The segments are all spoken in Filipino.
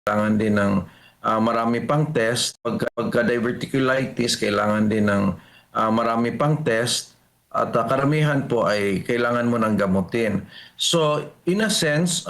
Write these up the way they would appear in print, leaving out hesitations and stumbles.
kailangan din ng marami pang test. Pagka diverticulitis, kailangan din ng marami pang test at karamihan po ay kailangan mo ng gamutin. So, in a sense,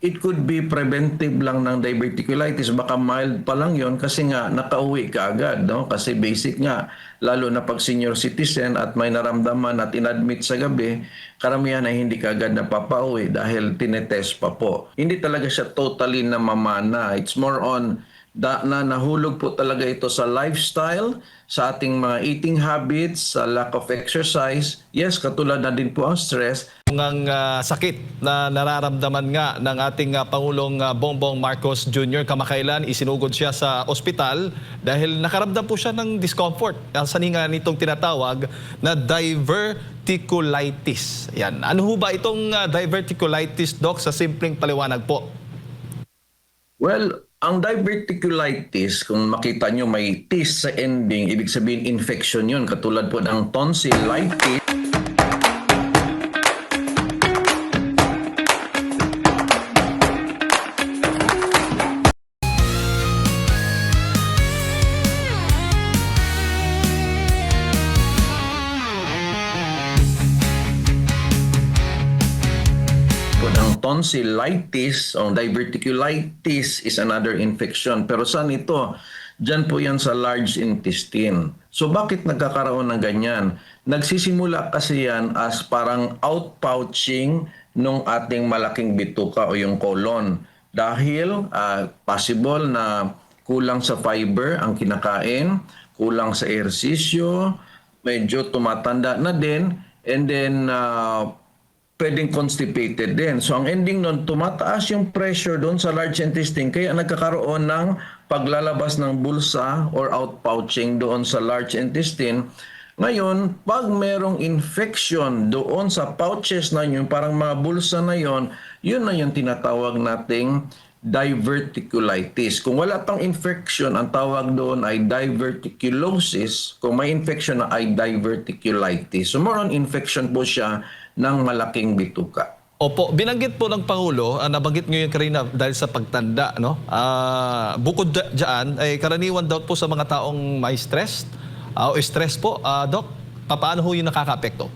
it could be preventive lang ng diverticulitis. Baka mild pa lang yon kasi nga nakauwi ka agad. No? Kasi basic nga, lalo na pag senior citizen at may naramdaman at inadmit sa gabi, karamihan ay hindi ka agad napapauwi dahil tinetest pa po. Hindi talaga siya totally na mamana. It's more on na nahulog po talaga ito sa lifestyle, sa ating mga eating habits, sa lack of exercise. Yes, katulad na din po ang stress. Ang sakit na nararamdaman nga ng ating Pangulong Bongbong Marcos Jr. kamakailan, isinugod siya sa ospital dahil nakaramdam po siya ng discomfort. Ang saninga nitong tinatawag na diverticulitis. Yan. Ano ho ba itong diverticulitis, Doc, sa simpleng paliwanag po? Well, ang diverticulitis, kung makita nyo may tis sa ending, ibig sabihin infection yun. Katulad po ng tonsillitis. Ang tonsillitis o diverticulitis is another infection. Pero saan ito? Diyan po yan sa large intestine. So bakit nagkakaroon ng ganyan? Nagsisimula kasi yan as parang outpouching ng ating malaking bituka o yung colon. Dahil possible na kulang sa fiber ang kinakain, kulang sa ehersisyo, medyo tumatanda na din, and then pwedeng constipated din. So ang ending nun, tumataas yung pressure doon sa large intestine kaya nagkakaroon ng paglalabas ng bulsa or outpouching doon sa large intestine. Ngayon, pag merong infection doon sa pouches na yun, parang mga bulsa na yun, yun na yung tinatawag nating diverticulitis. Kung wala pang infection, ang tawag doon ay diverticulosis. Kung may infection na ay diverticulitis. So more on infection po siya ng malaking bituka. Opo, binanggit po ng Pangulo, nabanggit nyo yung kanina dahil sa pagtanda, no? Bukod dyan, ay karaniwan daw po sa mga taong may stress, o stress po, Doc, paano ho yung nakaka-apekto?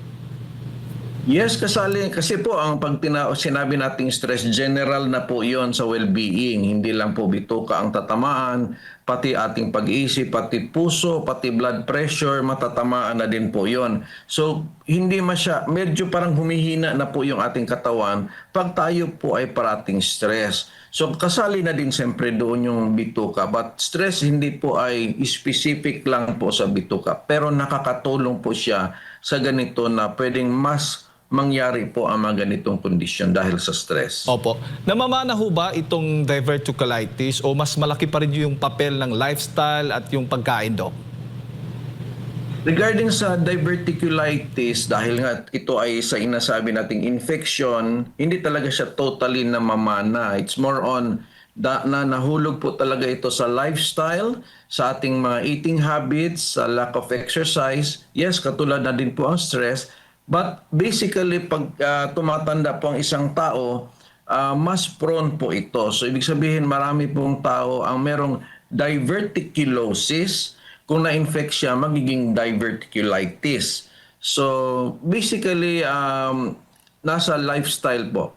Yes, kasi po ang sinabi nating stress, general na po yon sa well-being. Hindi lang po bituka ang tatamaan, pati ating pag-iisip, pati puso, pati blood pressure, matatamaan na din po yon. So, hindi medyo parang humihina na po yung ating katawan pag tayo po ay parating stress. So, kasali na din siyempre doon yung bituka. But stress hindi po ay specific lang po sa bituka. Pero nakakatulong po siya sa ganito na pwedeng mas mangyari po ang mga ganitong kondisyon dahil sa stress. Opo. Namamana ho ba itong diverticulitis o mas malaki pa rin yung papel ng lifestyle at yung pagkain, Doc? Regarding sa diverticulitis, dahil nga ito ay sa inasabi nating infection, hindi talaga siya totally namamana. It's more on na nahulog po talaga ito sa lifestyle, sa ating mga eating habits, sa lack of exercise. Yes, katulad na din po ang stress. But basically, pag tumatanda po ang isang tao, mas prone po ito. So, ibig sabihin, marami pong tao ang merong diverticulosis. Kung na-infect siya, magiging diverticulitis. So, basically, nasa lifestyle po.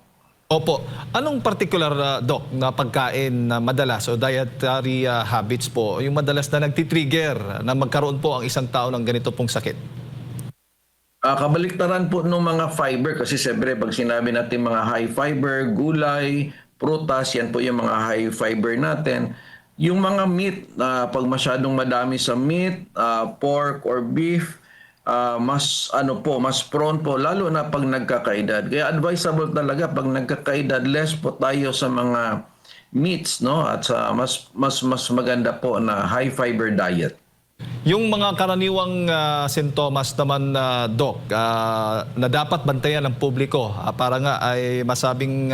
Opo. Anong particular, Doc, na pagkain na madalas o dietary habits po, yung madalas na nagtitrigger na magkaroon po ang isang tao ng ganito pong sakit? Kabaliktaran po ng mga fiber kasi siyempre pag sinabi natin mga high fiber, gulay, prutas, yan po yung mga high fiber natin. Yung mga meat, pag masyadong madami sa meat, pork or beef, mas prone po lalo na pag nagkakaedad. Kaya advisable talaga pag nagkakaedad, less po tayo sa mga meats, no? At mas maganda po na high fiber diet. Yung mga karaniwang sintomas naman, Doc, na dapat bantayan ng publiko para nga ay masabing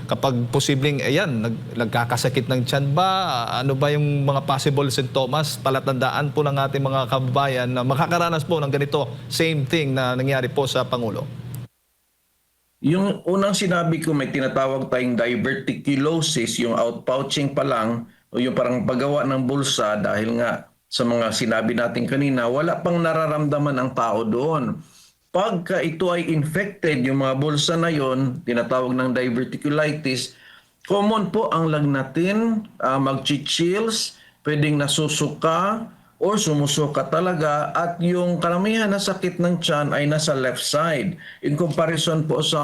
kapag posibleng, nagkakasakit ng tiyan ba? Ano ba yung mga possible sintomas? Palatandaan po ng ating mga kababayan na makakaranas po ng ganito, same thing na nangyari po sa Pangulo. Yung unang sinabi ko, may tinatawag tayong diverticulosis, yung outpouching pa lang, o yung parang paggawa ng bulsa dahil nga sa mga sinabi natin kanina, wala pang nararamdaman ang tao doon. Pagka ito ay infected, yung mga bulsa na yon, tinatawag ng diverticulitis, common po ang lagnatin, mag-chills, pwedeng nasusuka, or sumusuka talaga at yung karamihan na sakit ng tiyan ay nasa left side. In comparison po sa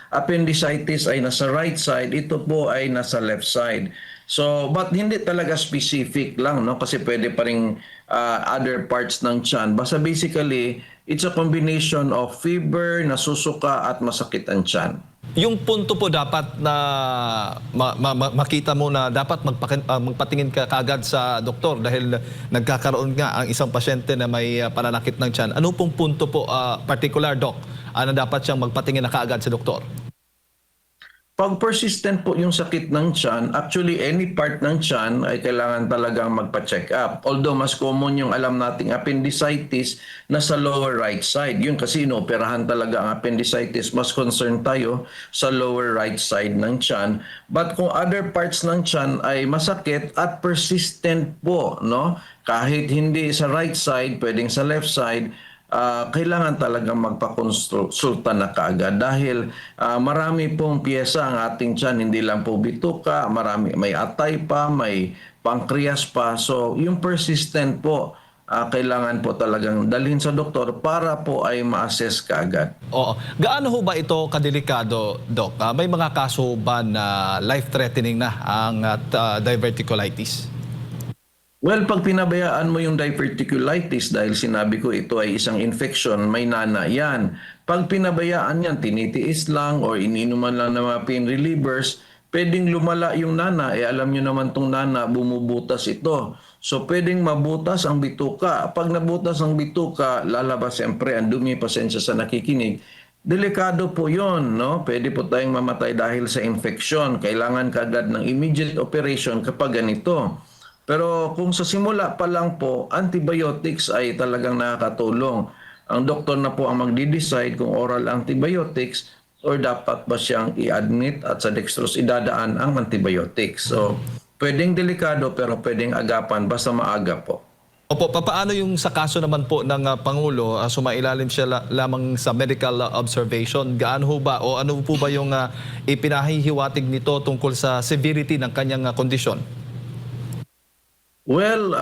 appendicitis ay nasa right side, ito po ay nasa left side. So, but hindi talaga specific lang, no? Kasi pwede pa rin other parts ng tiyan. Basta basically, it's a combination of fever, nasusuka at masakit ang tiyan. Yung punto po dapat na makita mo na dapat magpatingin ka kagad sa doktor dahil nagkakaroon nga ang isang pasyente na may pananakit ng tiyan. Ano pong punto po, particular doc, na dapat siyang magpatingin na kaagad sa doktor? Pag persistent po yung sakit ng tiyan, actually any part ng tiyan ay kailangan talagang magpa-check up. Although mas common yung alam nating appendicitis na sa lower right side. Yun kasi inooperahan talaga ang appendicitis. Mas concerned tayo sa lower right side ng tiyan. But kung other parts ng tiyan ay masakit at persistent po, no? Kahit hindi sa right side, pwedeng sa left side, kailangan talagang magpakonsulta na kaagad dahil marami pong piyesa ang ating tiyan, hindi lang po bituka, may atay pa, may pancreas pa. So yung persistent po, kailangan po talagang dalhin sa doktor para po ay ma-assess kaagad. Oo. Gaano ho ba ito kadelikado, Doc? May mga kaso ba na life-threatening na ang diverticulitis? Well, pag pinabayaan mo yung diverticulitis dahil sinabi ko ito ay isang infection, may nana yan. Pag pinabayaan yan, tinitiis lang or ininuman lang ng mga pain relievers, pwedeng lumala yung nana. Alam nyo naman tong nana, bumubutas ito. So pwedeng mabutas ang bituka. Pag nabutas ang bituka, lalabas siyempre ang dumi, pasensya sa nakikinig. Delikado po yon, no? Pwede po tayong mamatay dahil sa infection. Kailangan kagad ng immediate operation kapag ganito. Pero kung sa simula pa lang po, antibiotics ay talagang nakakatulong. Ang doktor na po ang magde-decide kung oral antibiotics or dapat ba siyang i-admit at sa dextrose idadaan ang antibiotics. So, pwedeng delikado pero pwedeng agapan basta maaga po. Opo, paano yung sa kaso naman po ng Pangulo, sumailalim siya lamang sa medical observation? Gaano ho ba o ano po ba yung ipinahihiwatig nito tungkol sa severity ng kanyang kondisyon? Well,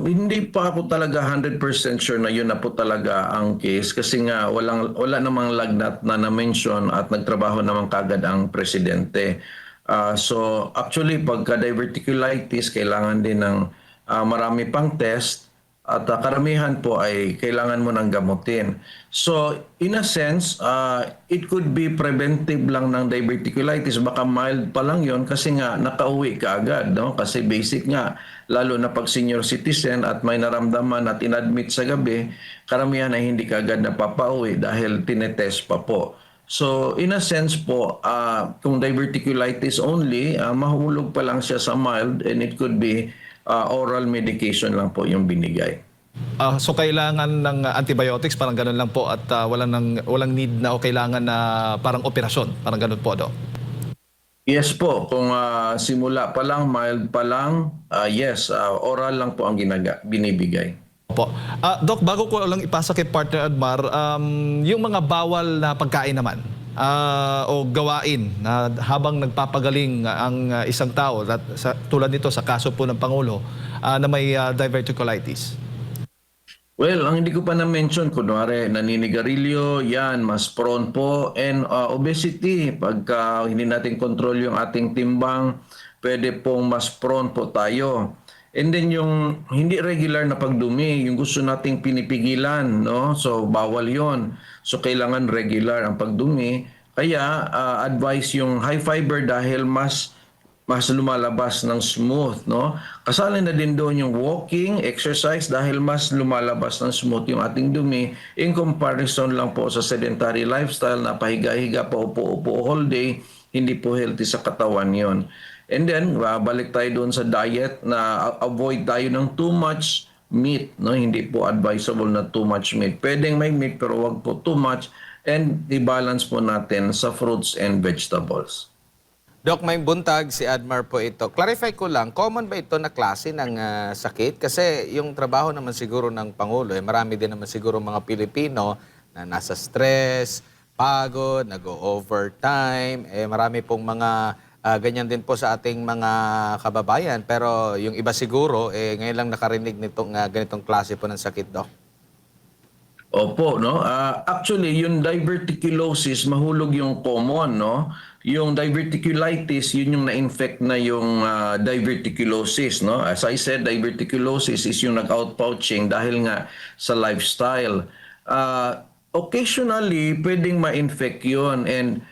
hindi pa ako talaga 100% sure na yun na po talaga ang case kasi nga wala namang lagnat na na-mention at nagtrabaho naman kagad ang presidente. So actually pagka diverticulitis kailangan din ng marami pang test at karamihan po ay kailangan mo ng gamutin. So in a sense, it could be preventive lang ng diverticulitis. Baka mild pa lang yon kasi nga nakauwi ka agad. No? Kasi basic nga, lalo na pag senior citizen at may naramdaman at inadmit sa gabi, karamihan ay hindi ka agad napapauwi dahil tinetest pa po. So in a sense po, kung diverticulitis only, mahulog pa lang siya sa mild and it could be oral medication lang po yung binigay. So kailangan ng antibiotics, parang ganun lang po at walang need na o kailangan na parang operasyon, parang ganun po, Doc? Yes po, kung simula pa lang, mild pa lang, yes, oral lang po ang binibigay. Opo. Doc, bago ko lang ipasa kay Partner Admar, yung mga bawal na pagkain naman o gawain na habang nagpapagaling ang isang tao, tulad nito sa kaso po ng Pangulo na may diverticulitis. Well, ang hindi ko pa na-mention, kunwari naninigarilyo, yan, mas prone po. And obesity, pagka hindi natin control yung ating timbang, pwede pong mas prone po tayo. And then yung hindi regular na pagdumi, yung gusto nating pinipigilan, no? So bawal yon. So kailangan regular ang pagdumi. Kaya advice yung high fiber dahil mas lumalabas ng smooth, no? Kasali na din doon yung walking, exercise dahil mas lumalabas ng smooth yung ating dumi in comparison lang po sa sedentary lifestyle na pahiga-higa pa upo-upo all day, hindi po healthy sa katawan yon. And then, balik tayo doon sa diet na avoid tayo ng too much meat, no? Hindi po advisable na too much meat. Pwedeng may meat pero wag po too much and i-balance po natin sa fruits and vegetables. Doc, may buntag si Admar po ito. Clarify ko lang, common ba ito na klase ng sakit? Kasi yung trabaho naman siguro ng Pangulo, marami din naman siguro mga Pilipino na nasa stress, pagod, nag-overtime, marami pong mga ganyan din po sa ating mga kababayan. Pero yung iba siguro, ngayon lang nakarinig nitong ganitong klase po ng sakit, Doc. Opo, no? Actually, yung diverticulosis, mahulog yung common, no? Yung diverticulitis, yun yung na-infect na yung diverticulosis, no? As I said, diverticulosis is yung nag-outpouching dahil nga sa lifestyle. Occasionally, pwedeng ma-infect yun, and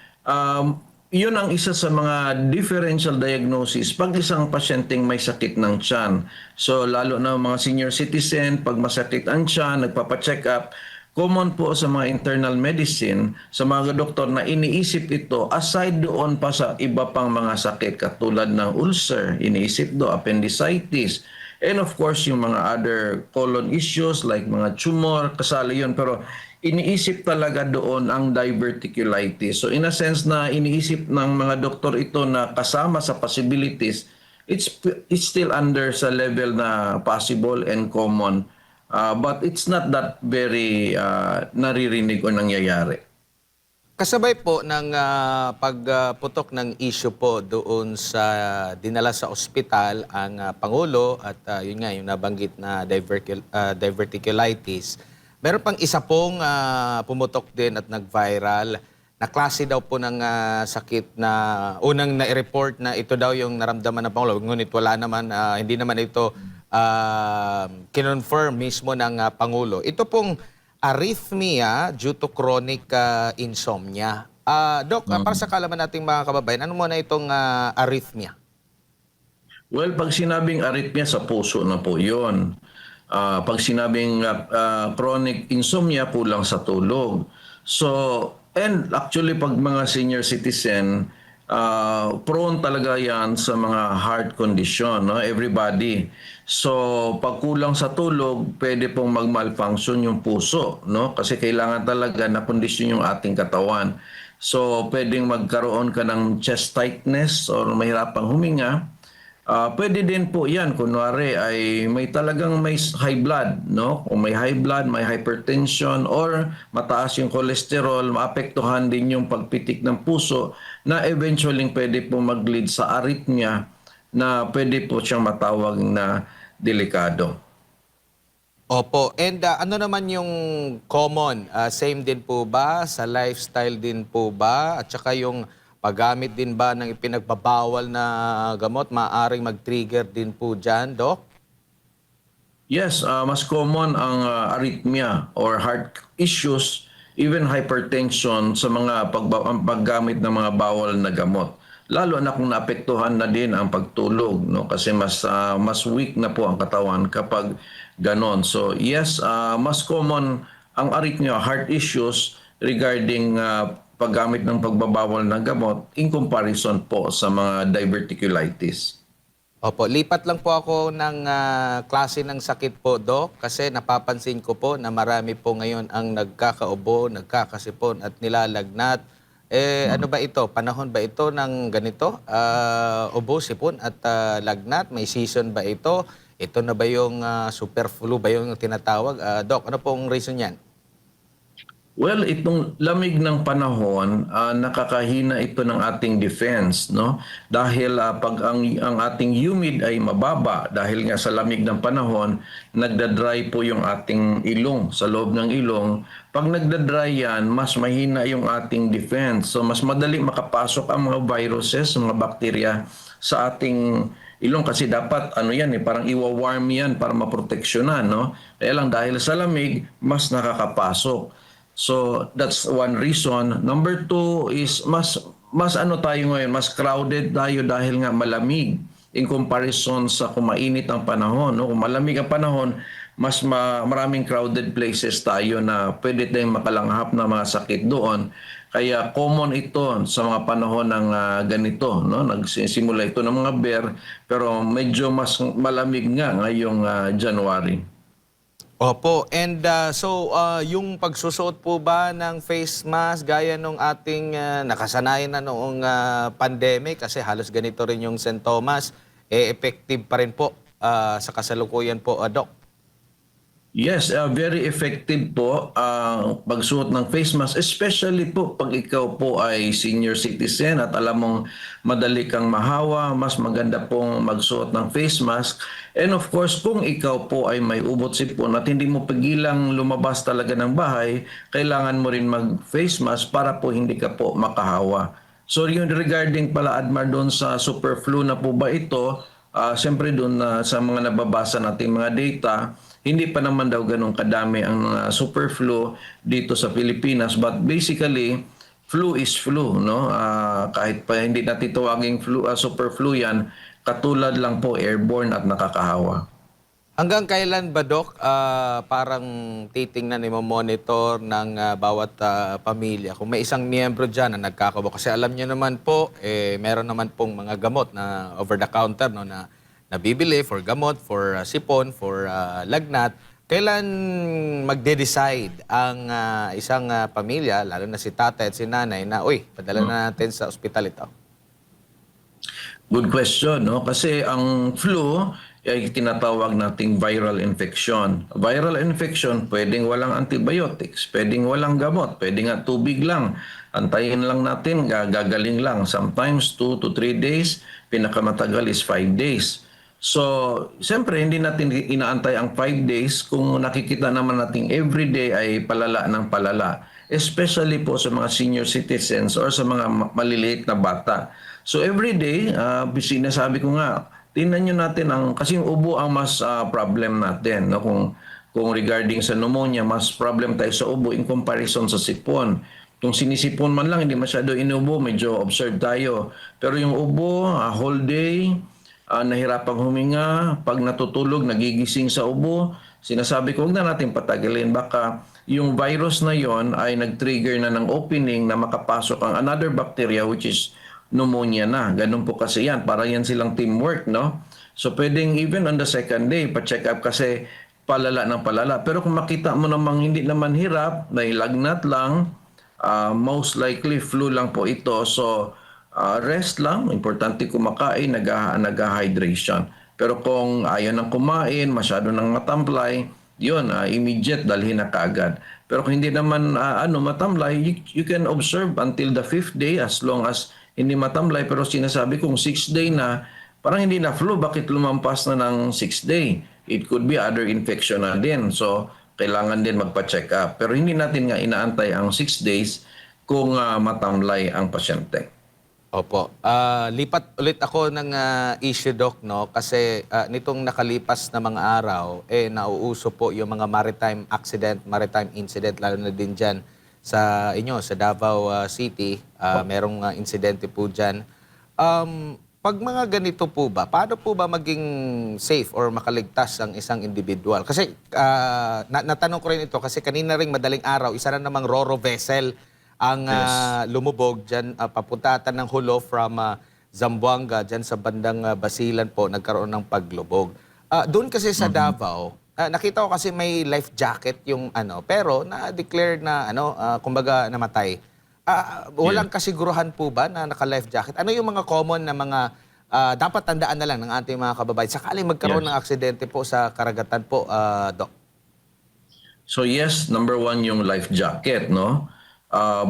yun ang isa sa mga differential diagnosis pag isang pasyenteng may sakit ng tiyan. So lalo na mga senior citizen, pag masakit ang tiyan, nagpapacheck up, common po sa mga internal medicine, sa mga doktor na iniisip ito aside doon pa sa iba pang mga sakit katulad ng ulcer, iniisip do appendicitis, and of course yung mga other colon issues like mga tumor, kasali yun. Pero iniisip talaga doon ang diverticulitis. So in a sense na iniisip ng mga doktor ito na kasama sa possibilities, it's still under sa level na possible and common. But it's not that very naririnig o nangyayari. Kasabay po ng pagputok ng issue po doon sa dinala sa ospital ang Pangulo at yun nga yung nabanggit na diverticulitis. Meron pang isa pong pumutok din at nag-viral na klase daw po ng sakit na unang na-report na ito daw yung naramdaman ng Pangulo. Ngunit wala naman, hindi naman ito kinonfirm mismo ng Pangulo. Ito pong arrhythmia due to chronic insomnia. Doc, para sa kalaman nating mga kababayan, ano muna itong arrhythmia? Well, pag sinabing arrhythmia, sa puso na po yun. Pag sinabing chronic insomnia, kulang sa tulog. So, and actually pag mga senior citizen, prone talaga yan sa mga heart condition, no? Everybody. So, pag kulang sa tulog, pwede pong mag-malfunction yung puso, no? Kasi kailangan talaga na kondisyon yung ating katawan. So, pwedeng magkaroon ka ng chest tightness or mahirapang huminga. Pwede din po yan, kunwari ay may talagang may high blood, no? Kung may high blood, may hypertension, or mataas yung cholesterol, maapektuhan din yung pagpitik ng puso na eventually pwede po mag-lead sa arrhythmia na pwede po siyang matawag na delikado. Opo. And ano naman yung common? Same din po ba? Sa lifestyle din po ba? At saka yung paggamit din ba ng ipinagbabawal na gamot, maaaring mag-trigger din po dyan, Doc? Yes, mas common ang arrhythmia or heart issues, even hypertension sa mga paggamit ng mga bawal na gamot. Lalo na kung naapektuhan na din ang pagtulog, no? Kasi mas weak na po ang katawan kapag ganon. So yes, mas common ang arrhythmia, heart issues regarding paggamit ng pagbabawal ng gamot in comparison po sa mga diverticulitis. Opo, lipat lang po ako ng klase ng sakit po, Doc, kasi napapansin ko po na marami po ngayon ang nagkakaubo, nagkakasipon at nilalagnat. Ano ba ito? Panahon ba ito ng ganito? Ubo, sipon at lagnat? May season ba ito? Ito na ba yung super flu ba yung tinatawag? Doc, ano pong reason yan? Well, itong lamig ng panahon, nakakahina ito ng ating defense, no? Dahil pag ang ating humid ay mababa, dahil nga sa lamig ng panahon, nagda-dry po yung ating ilong, sa loob ng ilong. Pag nagda-dry yan, mas mahina yung ating defense. So mas madali makapasok ang mga viruses, mga bakterya sa ating ilong, kasi dapat parang iwa-warm yan para maproteksyonan, no? Kaya lang dahil sa lamig, mas nakakapasok. So that's one reason. Number two is mas tayo ngayon, mas crowded tayo dahil nga malamig in comparison sa kung mainit ang panahon, no? Kung malamig ang panahon, mas maraming crowded places tayo na pwede tayong makalanghap na mga sakit doon. Kaya common ito sa mga panahon ng ganito, no? Nagsisimula ito ng mga bear, pero medyo mas malamig nga ngayong January. Opo. And yung pagsusuot po ba ng face mask gaya nung ating nakasanayan na noong pandemic kasi halos ganito rin yung St. Thomas, effective pa rin po sa kasalukuyan po, Doc? Yes, very effective po ang pagsuot ng face mask, especially po pag ikaw po ay senior citizen at alam mong madali kang mahawa, mas maganda pong magsuot ng face mask. And of course, kung ikaw po ay may ubot sipon at hindi mo pigilang lumabas talaga ng bahay, kailangan mo rin mag-face mask para po hindi ka po makahawa. So yun regarding pala Admar doon sa super flu na po ba ito, siyempre doon sa mga nababasa nating mga data, hindi pa naman daw ganun kadami ang super flu dito sa Pilipinas, but basically flu is flu, no? Kahit pa hindi natin tawaging flu, super flu yan, katulad lang po airborne at nakakahawa. Hanggang kailan ba, Doc, parang titingnan, monitor ng bawat pamilya? Kung may isang miyembro dyan na nagkakabo, kasi alam niyo naman po, meron naman pong mga gamot na over-the-counter, no, na nabibili for gamot, for sipon, for lagnat. Kailan magde-decide ang isang pamilya, lalo na si tatay at si nanay, na, uy, padala na natin sa ospital ito? Good question, no? Kasi ang flu ay tinatawag nating viral infection. Viral infection, pwedeng walang antibiotics, pwedeng walang gamot, pwedeng nga tubig lang. Antayin lang natin, gagaling lang. Sometimes 2 to 3 days, pinakamatagal is 5 days. So, siyempre, hindi natin inaantay ang 5 days kung nakikita naman natin everyday ay palala ng palala. Especially po sa mga senior citizens or sa mga maliliit na bata. So, everyday, sinasabi ko nga, tingnan nyo natin, kasi yung ubo ang mas problem natin. No? Kung regarding sa pneumonia, mas problem tayo sa ubo in comparison sa sipon. Kung sinisipon man lang, hindi masyado inubo, medyo observe tayo. Pero yung ubo, whole day, nahirapang huminga, pag natutulog, nagigising sa ubo, sinasabi ko, huwag na natin patagalin. Baka yung virus na yon ay nag-trigger na ng opening na makapasok ang another bacteria which is pneumonia na. Ganun po kasi yan. Para yan silang teamwork, no? So, pwedeng even on the second day, pa-check up kasi palala ng palala. Pero kung makita mo namang hindi naman hirap, may lagnat lang, most likely flu lang po ito. So, rest lang, importante kumakain, nag-hydration. Pero kung ayaw nang kumain, masyado nang matamlay, yun, immediate, dalhin na kaagad. Pero kung hindi naman matamlay, you can observe until the 5th day as long as hindi matamlay. Pero sinasabi kong 6th day na, parang hindi na flu, bakit lumampas na ng 6th day? It could be other infection na din. So, kailangan din magpa-check up. Pero hindi natin nga inaantay ang 6 days kung matamlay ang pasyente. Opo. Lipat ulit ako ng issue, Doc, no? Kasi nitong nakalipas na mga araw, nauuso po yung mga maritime accident, maritime incident, lalo na din dyan sa Davao City. Merong insidente po dyan. Pag mga ganito po ba, paano po ba maging safe or makaligtas ang isang individual? Kasi natanong ko rin ito kasi kanina ring madaling araw, isa na namang Roro vessel ang lumubog dyan, papuntatan ng Hulo from Zamboanga, dyan sa bandang Basilan po, nagkaroon ng paglubog. Doon kasi sa Davao, nakita ko kasi may life jacket yung pero na-declared na kumbaga namatay. Walang kasiguruhan po ba na naka-life jacket? Ano yung mga common na mga dapat tandaan na lang ng ating mga kababayan sakaling magkaroon ng aksidente po sa karagatan po, Doc? So yes, number 1 yung life jacket, no?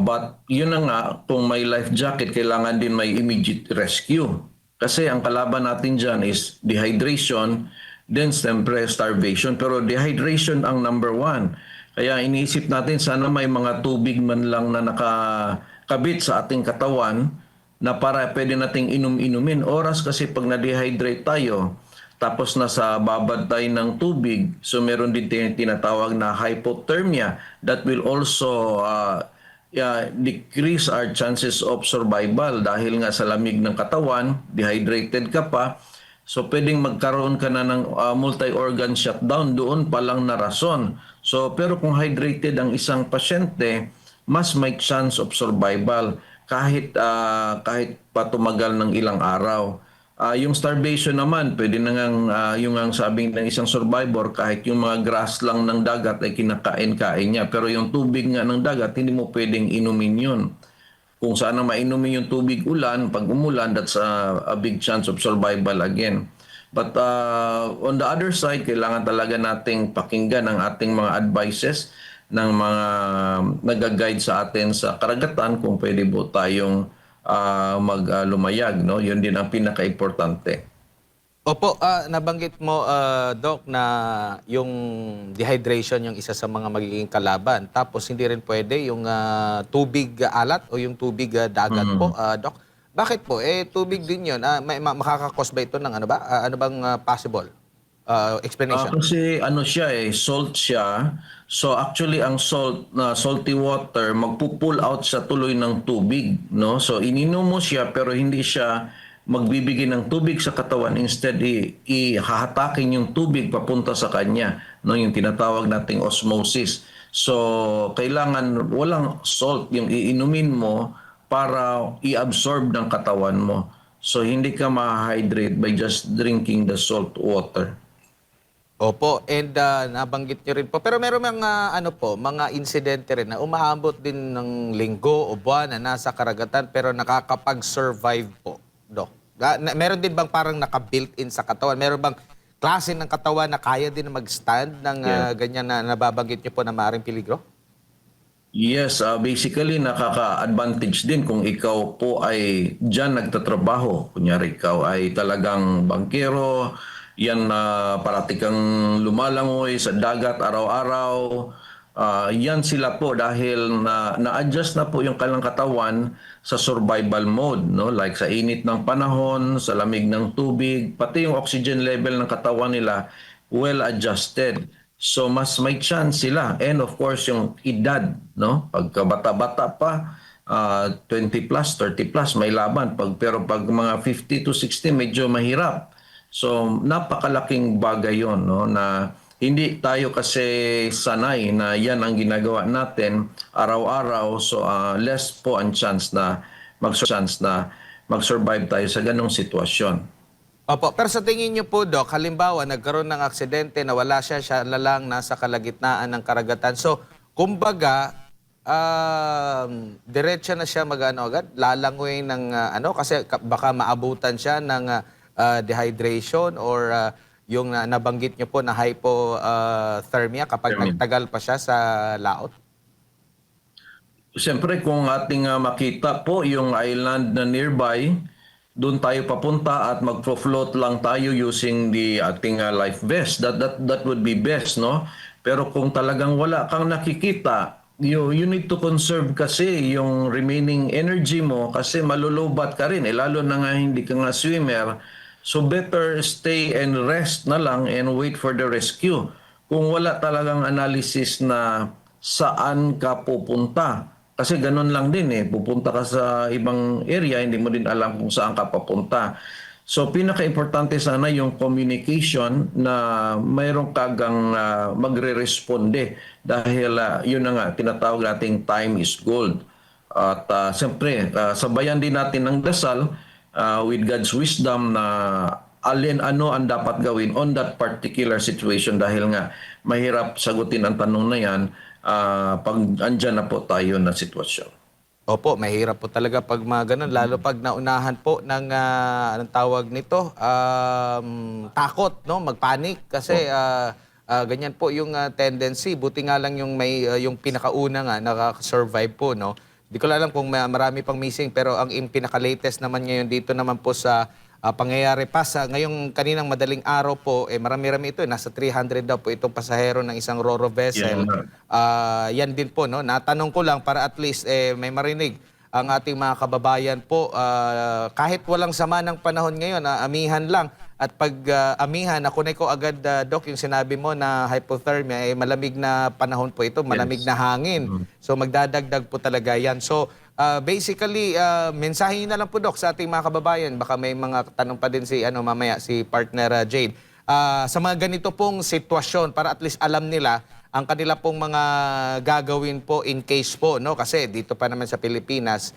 But yun na nga, kung may life jacket, kailangan din may immediate rescue. Kasi ang kalaban natin dyan is dehydration, then siyempre starvation. Pero dehydration ang number 1. Kaya iniisip natin sana may mga tubig man lang na nakakabit sa ating katawan na para pwede nating inumin. Oras kasi pag na-dehydrate tayo, tapos nasa babad tayo ng tubig, so meron din tinatawag na hypothermia that will also decrease our chances of survival dahil nga sa lamig ng katawan, dehydrated ka pa. So pwedeng magkaroon ka na ng multi-organ shutdown doon pa lang na rason. So pero kung hydrated ang isang pasyente, mas may chance of survival kahit pa tumagal ng ilang araw. Yung starvation naman, pwede na ngang yung ang sabing ng isang survivor, kahit yung mga grass lang ng dagat ay kinakain-kain niya. Pero yung tubig nga ng dagat, hindi mo pwedeng inumin yun. Kung saan na mainumin yung tubig ulan, pag umulan, that's a big chance of survival again. But on the other side, kailangan talaga nating pakinggan ang ating mga advices ng mga nag-guide sa atin sa karagatan kung pwede po tayong lumayag, no? Yun din ang pinaka-importante. Opo, nabanggit mo, Doc, na yung dehydration yung isa sa mga magiging kalaban. Tapos hindi rin pwede yung tubig alat o yung tubig dagat po, Doc. Bakit po? Tubig din yun. Makakakos ba ito ng ano ba? Ano bang possible explanation? Kasi ano siya salt siya. So actually ang salty water magpo-pull out sa tuloy ng tubig, no? So ininom mo siya pero hindi siya magbibigay ng tubig sa katawan, instead ihahatakin yung tubig papunta sa kanya, no? Yung tinatawag nating osmosis. So kailangan walang salt yung iinumin mo para i-absorb ng katawan mo. So hindi ka ma-hydrate by just drinking the salt water. Opo, and nabanggit niyo rin po. Pero meron mga mga insidente rin na umaabot din ng linggo o buwan na nasa karagatan pero nakakapag-survive po, Doc. Meron din bang parang naka-built-in sa katawan? Meron bang klase ng katawan na kaya din mag-stand ng ganyan na nababanggit niyo po na maaaring peligro? Yes, basically nakaka-advantage din kung ikaw po ay diyan nagtatrabaho. Kunyari ikaw ay talagang bangkero, yan na parati kang lumalangoy sa dagat araw-araw. Yan sila po dahil na-adjust na po yung kanilang katawan sa survival mode, no? Like sa init ng panahon, sa lamig ng tubig, pati yung oxygen level ng katawan nila well adjusted. So mas may chance sila. And of course yung edad, no? Pagka bata-bata pa, 20 plus, 30 plus may laban. Pero pag mga 50 to 60 medyo mahirap. So napakalaking bagay yon, no, na hindi tayo kasi sanay na yan ang ginagawa natin araw-araw. So less po ang chance na mag-survive tayo sa ganong sitwasyon. Opo, pero sa tingin niyo po, Doc, halimbawa nagkaroon ng aksidente na wala siya na lang nasa kalagitnaan ng karagatan. So, kumbaga, diretso na siya agad, lalangoy ng kasi baka maabutan siya ng dehydration or yung nabanggit niyo po na hypothermia kapag nagtagal pa siya sa laot. Siyempre kung ating makita po yung island na nearby, doon tayo papunta at magflo-float lang tayo using the ating life vest. That would be best, no? Pero kung talagang wala kang nakikita, you need to conserve kasi yung remaining energy mo kasi malulubat ka rin. Lalo na nga hindi ka nga swimmer. So better stay and rest na lang and wait for the rescue. Kung wala talagang analysis na saan ka pupunta. Kasi ganun lang din pupunta ka sa ibang area, hindi mo din alam kung saan ka papunta. So pinaka-importante sana yung communication na mayroong kagang magre-responde dahil yun na nga, tinatawag nating time is gold. At siyempre, sabayan din natin ng dasal with God's wisdom na ano ang dapat gawin on that particular situation dahil nga mahirap sagutin ang tanong na yan pag andyan na po tayo na sitwasyon. Opo, mahirap po talaga pag mga ganun, lalo pag naunahan po ng, anong tawag nito, takot, no? Magpanik kasi ganyan po yung tendency. Buti nga lang yung yung pinakauna nga nakaka-survive po, no? Di ko alam kung marami pang missing pero ang pinaka-latest naman ngayon dito naman po sa pangyayari pa sa ngayong kaninang madaling araw po, marami-rami ito. Nasa 300 daw po itong pasahero ng isang Ro-Ro vessel. Yan din po, no? Natanong ko lang para at least may marinig ang ating mga kababayan po. Kahit walang sama ng panahon ngayon, amihan lang. At pag amihan, nakunay ko agad, Doc, yung sinabi mo na hypothermia, malamig na panahon po ito, malamig na hangin. So magdadagdag po talaga yan. So basically, mensahe na lang po, Doc, sa ating mga kababayan. Baka may mga tanong pa din si mamaya si partner Jade. Sa mga ganito pong sitwasyon, para at least alam nila ang kanila pong mga gagawin po in case po, no? Kasi dito pa naman sa Pilipinas,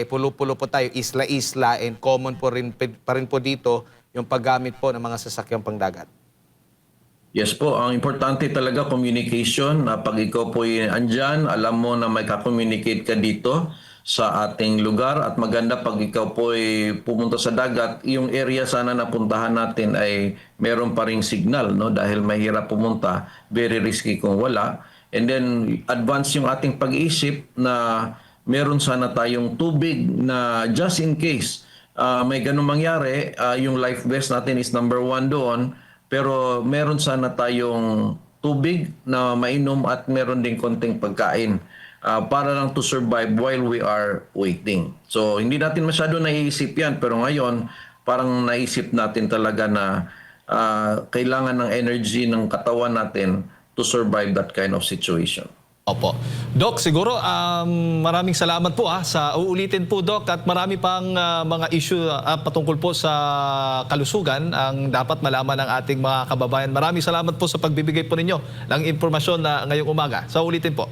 pulo-pulo po tayo, isla-isla, and common po rin, pa rin po dito yung paggamit po ng mga sasakyang pangdagat. Yes po, ang importante talaga communication. Na pag ikaw po andyan, alam mo na may ka-communicate ka dito sa ating lugar, at maganda pag ikaw po pumunta sa dagat, yung area sana na puntahan natin ay meron pa ring signal, no? Dahil mahirap pumunta, very risky kung wala. And then advance yung ating pag-iisip na meron sana tayong tubig na just in case may ganun mangyari, yung life vest natin is number 1 doon. Pero meron sana tayong tubig na mainom at meron ding konting pagkain para lang to survive while we are waiting. So hindi natin masyado naiisip yan, pero ngayon parang naisip natin talaga na kailangan ng energy ng katawan natin to survive that kind of situation. Opo. Doc, siguro maraming salamat po sa uulitin po, Doc, at marami pang mga issue patungkol po sa kalusugan ang dapat malaman ng ating mga kababayan. Maraming salamat po sa pagbibigay po ninyo ng impormasyon na ngayong umaga. Sa ulitin po.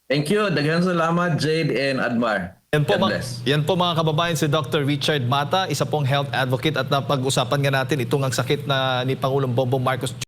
Thank you. Daghang salamat, Jade and Admar. God bless. Yan po mga kababayan, si Dr. Richard Mata, isa pong health advocate, at napag-usapan nga natin itong ang sakit na ni Pangulong Bongbong Marcos